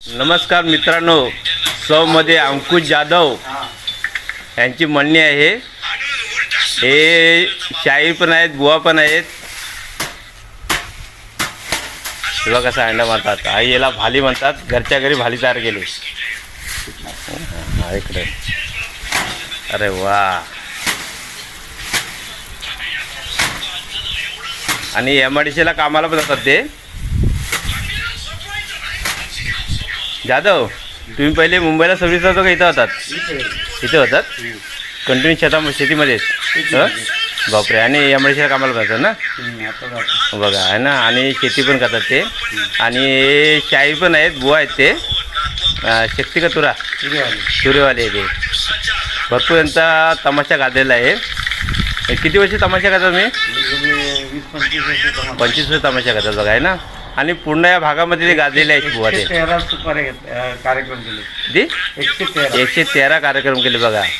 नमस्कार मित्रांनो, मध्ये अंकुश जाधव यांची म्हणणी आहे. हे शाहीर पण आहेत, बुवा पण आहेत. तेव्हा कसा अंडा मारतात, आई याला भाली म्हणतात. घरच्या घरी भाली तयार केली. इकडे अरे वा. आणि MIDCला कामाला पण जातात ते. जाधव, तुम्ही पहिले मुंबईला सर्व्हिस होतो का इथं होतात? इथे होतात कंटिन्यू शेतीमध्येच. बापरे. आणि MIDCला कामाला जातात ना? बघा आहे ना. आणि शेती पण करतात ते. आणि शाही पण आहेत, बुवा आहेत ते. शक्ती का तुरा तुरेवाले ते भरपूर यांचा तमाशा गाजलेला आहे. किती वर्ष तमाशा करतात? मी 25 वर्ष तमाशा करतात बघा आहे ना. आणि पूर्ण या भागामध्ये ते गाजलेले आहेत बुवा ते. कार्यक्रम केले. 113 कार्यक्रम केले बघा.